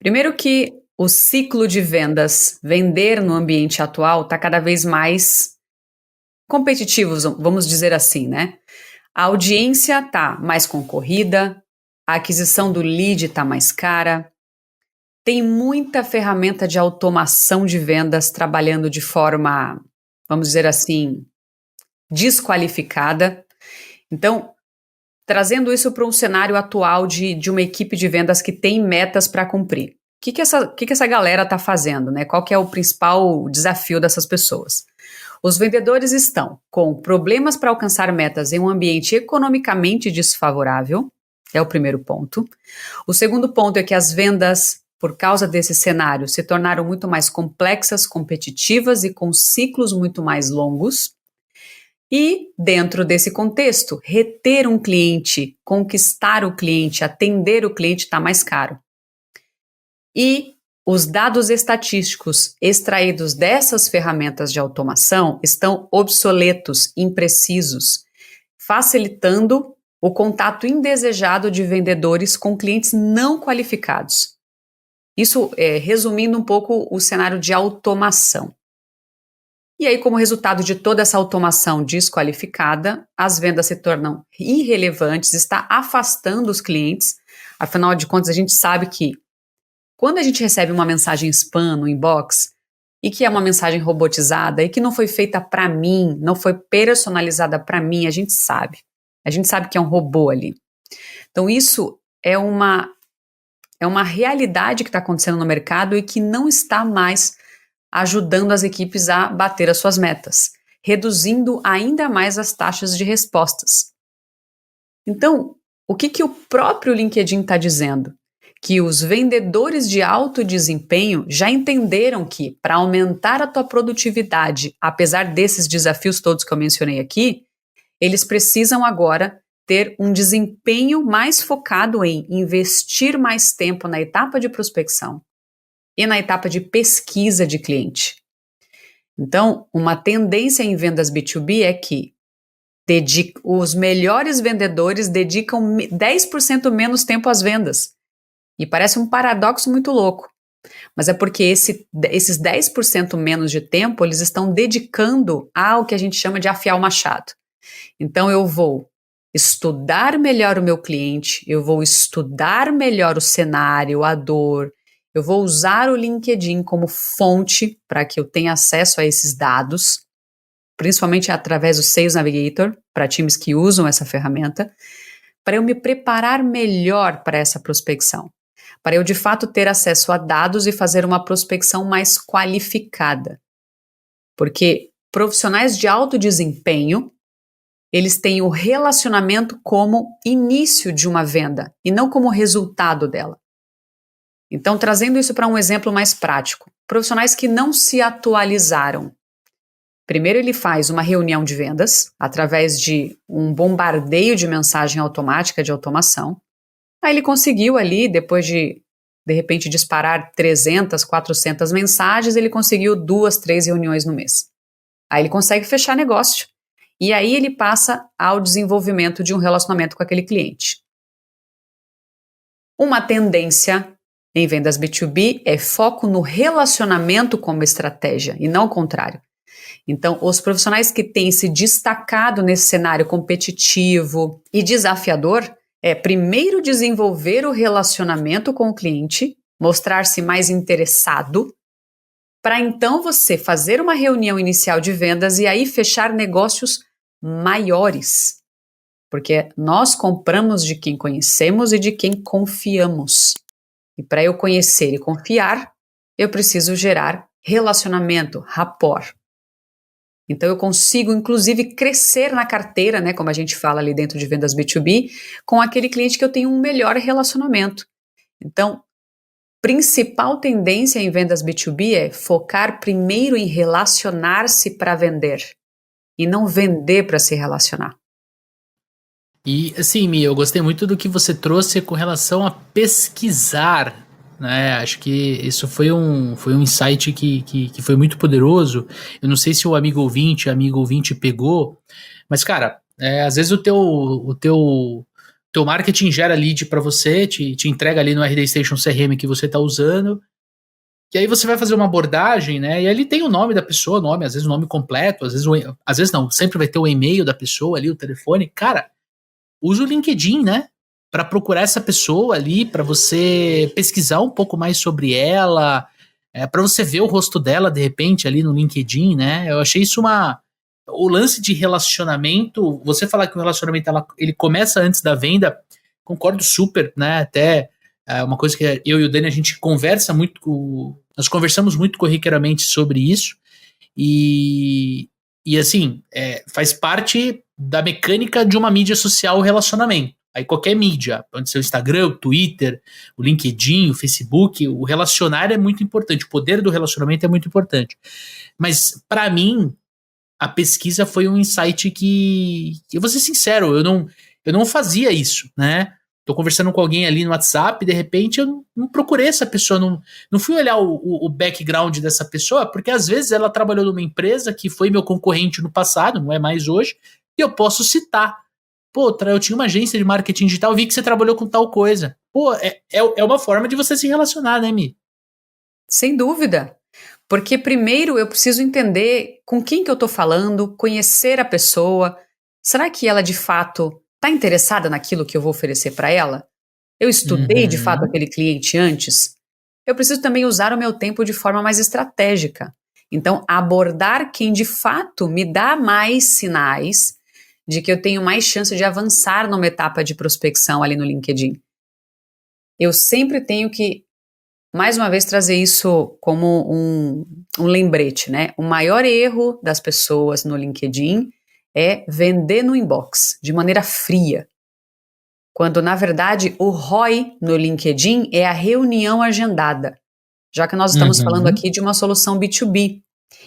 Primeiro que o ciclo de vendas, vender no ambiente atual, está cada vez mais competitivo, vamos dizer assim, né? A audiência está mais concorrida, a aquisição do lead está mais cara, tem muita ferramenta de automação de vendas trabalhando de forma, vamos dizer assim, desqualificada. Então, trazendo isso para um cenário atual de uma equipe de vendas que tem metas para cumprir. O que essa galera está fazendo, né? Qual que é o principal desafio dessas pessoas? Os vendedores estão com problemas para alcançar metas em um ambiente economicamente desfavorável, é o primeiro ponto. O segundo ponto é que as vendas, por causa desse cenário, se tornaram muito mais complexas, competitivas e com ciclos muito mais longos. E, dentro desse contexto, reter um cliente, conquistar o cliente, atender o cliente está mais caro. E os dados estatísticos extraídos dessas ferramentas de automação estão obsoletos, imprecisos, facilitando o contato indesejado de vendedores com clientes não qualificados. Isso resumindo um pouco o cenário de automação. E aí, como resultado de toda essa automação desqualificada, as vendas se tornam irrelevantes, está afastando os clientes. Afinal de contas, a gente sabe que quando a gente recebe uma mensagem spam no inbox, e que é uma mensagem robotizada, e que não foi feita para mim, não foi personalizada para mim, a gente sabe. A gente sabe que é um robô ali. Então, isso é uma realidade que está acontecendo no mercado e que não está mais ajudando as equipes a bater as suas metas, reduzindo ainda mais as taxas de respostas. Então, o que o próprio LinkedIn está dizendo? Que os vendedores de alto desempenho já entenderam que, para aumentar a tua produtividade, apesar desses desafios todos que eu mencionei aqui, eles precisam agora ter um desempenho mais focado em investir mais tempo na etapa de prospecção e na etapa de pesquisa de cliente. Então, uma tendência em vendas B2B é que os melhores vendedores dedicam 10% menos tempo às vendas. E parece um paradoxo muito louco, mas é porque esses 10% menos de tempo eles estão dedicando ao que a gente chama de afiar o machado. Então, eu vou estudar melhor o meu cliente, eu vou estudar melhor o cenário, a dor, eu vou usar o LinkedIn como fonte para que eu tenha acesso a esses dados, principalmente através do Sales Navigator, para times que usam essa ferramenta, para eu me preparar melhor para essa prospecção, para eu de fato ter acesso a dados e fazer uma prospecção mais qualificada. Porque profissionais de alto desempenho, eles têm o relacionamento como início de uma venda e não como resultado dela. Então, trazendo isso para um exemplo mais prático, profissionais que não se atualizaram. Primeiro ele faz uma reunião de vendas através de um bombardeio de mensagem automática de automação. Aí ele conseguiu ali, depois de repente, disparar 300, 400 mensagens, ele conseguiu 2, 3 reuniões no mês. Aí ele consegue fechar negócio. E aí ele passa ao desenvolvimento de um relacionamento com aquele cliente. Uma tendência em vendas B2B é foco no relacionamento como estratégia e não o contrário. Então, os profissionais que têm se destacado nesse cenário competitivo e desafiador é primeiro desenvolver o relacionamento com o cliente, mostrar-se mais interessado, para então você fazer uma reunião inicial de vendas e aí fechar negócios maiores. Porque nós compramos de quem conhecemos e de quem confiamos. E para eu conhecer e confiar, eu preciso gerar relacionamento, rapport. Então, eu consigo, inclusive, crescer na carteira, né, como a gente fala ali dentro de vendas B2B, com aquele cliente que eu tenho um melhor relacionamento. Então, principal tendência em vendas B2B é focar primeiro em relacionar-se para vender e não vender para se relacionar. E assim, Mi, eu gostei muito do que você trouxe com relação a pesquisar, né? Acho que isso foi um insight que foi muito poderoso. Eu não sei se o amigo ouvinte pegou, mas cara, às vezes o teu teu marketing gera lead para você, te entrega ali no RD Station CRM que você está usando. E aí você vai fazer uma abordagem, né? E ali tem o nome da pessoa, às vezes o nome completo, às vezes não, sempre vai ter o e-mail da pessoa ali, o telefone. Cara, usa o LinkedIn, né? Para procurar essa pessoa ali, para você pesquisar um pouco mais sobre ela, para você ver o rosto dela de repente ali no LinkedIn, né? Eu achei isso o lance de relacionamento, você falar que o relacionamento ele começa antes da venda, concordo super, né? Até uma coisa que eu e o Dani a gente conversa muito, nós conversamos muito corriqueiramente sobre isso e assim, faz parte da mecânica de uma mídia social o relacionamento. Aí qualquer mídia, pode ser o Instagram, o Twitter, o LinkedIn, o Facebook, o relacionar é muito importante, o poder do relacionamento é muito importante. Mas para mim, a pesquisa foi um insight que eu vou ser sincero, eu não fazia isso, né? Tô conversando com alguém ali no WhatsApp, de repente eu não procurei essa pessoa, não fui olhar o background dessa pessoa, porque às vezes ela trabalhou numa empresa que foi meu concorrente no passado, não é mais hoje, e eu posso citar. Pô, eu tinha uma agência de marketing digital, vi que você trabalhou com tal coisa. Pô, é uma forma de você se relacionar, né, Mi? Sem dúvida. Porque primeiro eu preciso entender com quem que eu estou falando, conhecer a pessoa. Será que ela de fato está interessada naquilo que eu vou oferecer para ela? Eu estudei de fato Uhum. aquele cliente antes? Eu preciso também usar o meu tempo de forma mais estratégica. Então, abordar quem de fato me dá mais sinais de que eu tenho mais chance de avançar numa etapa de prospecção ali no LinkedIn. Eu sempre tenho que, mais uma vez, trazer isso como um lembrete, né? O maior erro das pessoas no LinkedIn é vender no inbox, de maneira fria. Quando, na verdade, o ROI no LinkedIn é a reunião agendada, já que nós estamos falando Uhum. aqui de uma solução B2B.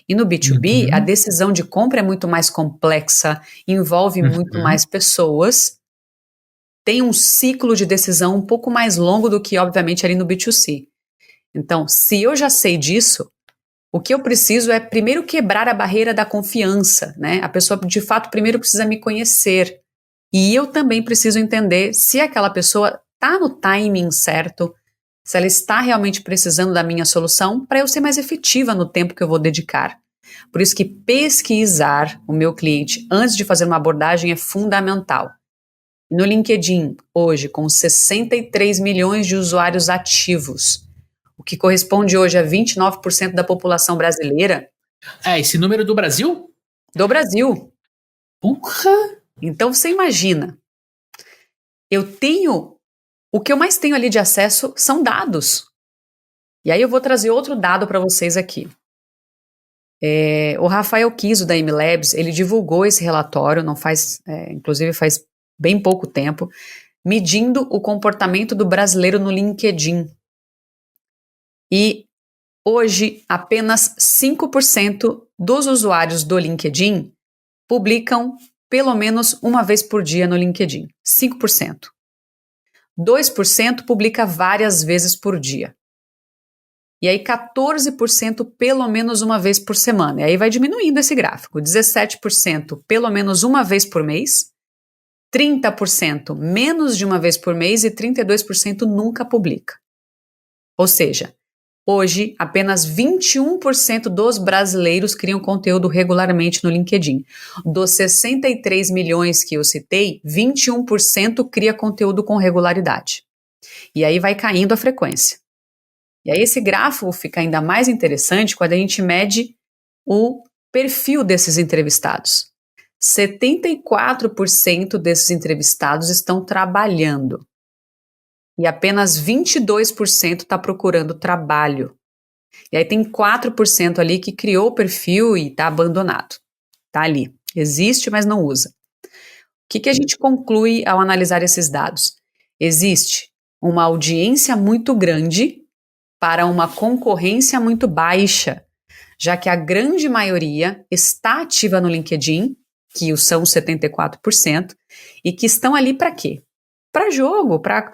E no B2B, a Uhum. decisão de compra é muito mais complexa, envolve muito Uhum. mais pessoas, tem um ciclo de decisão um pouco mais longo do que, obviamente, ali no B2C. Então, se eu já sei disso, o que eu preciso é primeiro quebrar a barreira da confiança, né? A pessoa, de fato, primeiro precisa me conhecer. E eu também preciso entender se aquela pessoa está no timing certo, se ela está realmente precisando da minha solução, para eu ser mais efetiva no tempo que eu vou dedicar. Por isso que pesquisar o meu cliente antes de fazer uma abordagem é fundamental. No LinkedIn, hoje, com 63 milhões de usuários ativos, o que corresponde hoje a 29% da população brasileira, Esse número do Brasil? do Brasil. Porra! Então você imagina, eu tenho, o que eu mais tenho ali de acesso são dados. E aí eu vou trazer outro dado para vocês aqui. O Rafael Kiso da MLabs, ele divulgou esse relatório, não faz, inclusive faz bem pouco tempo, medindo o comportamento do brasileiro no LinkedIn. E hoje, apenas 5% dos usuários do LinkedIn publicam pelo menos uma vez por dia no LinkedIn. 5%. 2% publica várias vezes por dia. E aí 14% pelo menos uma vez por semana. E aí vai diminuindo esse gráfico. 17% pelo menos uma vez por mês. 30% menos de uma vez por mês e 32% nunca publica. Ou seja, hoje, apenas 21% dos brasileiros criam conteúdo regularmente no LinkedIn. Dos 63 milhões que eu citei, 21% cria conteúdo com regularidade. E aí vai caindo a frequência. E aí esse gráfico fica ainda mais interessante quando a gente mede o perfil desses entrevistados. 74% desses entrevistados estão trabalhando. E apenas 22% está procurando trabalho. E aí tem 4% ali que criou o perfil e está abandonado. Está ali. Existe, mas não usa. O que a gente conclui ao analisar esses dados? Existe uma audiência muito grande para uma concorrência muito baixa, já que a grande maioria está ativa no LinkedIn, que são 74%, e que estão ali para quê? Para jogo, para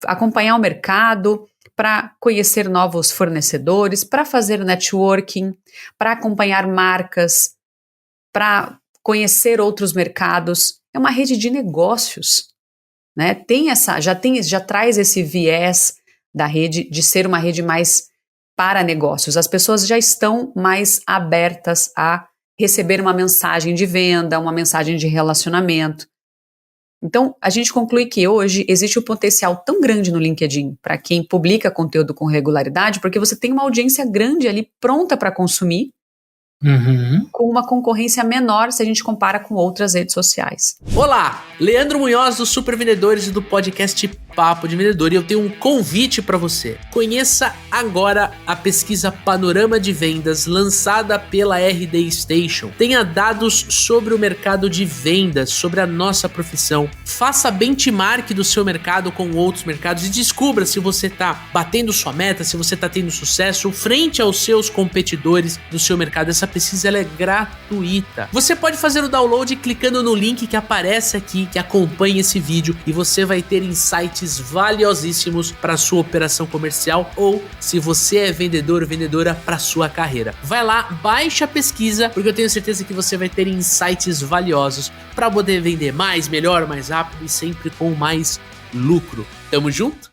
acompanhar o mercado, para conhecer novos fornecedores, para fazer networking, para acompanhar marcas, para conhecer outros mercados. É uma rede de negócios. né? Já traz esse viés da rede de ser uma rede mais para negócios. As pessoas já estão mais abertas a receber uma mensagem de venda, uma mensagem de relacionamento. Então, a gente conclui que hoje existe um potencial tão grande no LinkedIn para quem publica conteúdo com regularidade, porque você tem uma audiência grande ali pronta para consumir, com uma concorrência menor se a gente compara com outras redes sociais. Olá, Leandro Munhoz dos Super Vendedores e do podcast Papo de Vendedor, e eu tenho um convite para você. Conheça agora a pesquisa Panorama de Vendas lançada pela RD Station. Tenha dados sobre o mercado de vendas, sobre a nossa profissão. Faça benchmark do seu mercado com outros mercados e descubra se você está batendo sua meta, se você está tendo sucesso frente aos seus competidores do seu mercado. Essa pesquisa ela é gratuita. Você pode fazer o download clicando no link que aparece aqui, que acompanha esse vídeo, e você vai ter insights valiosíssimos para sua operação comercial ou se você é vendedor ou vendedora para sua carreira. Vai lá, baixa a pesquisa, porque eu tenho certeza que você vai ter insights valiosos para poder vender mais, melhor, mais rápido e sempre com mais lucro. Tamo junto?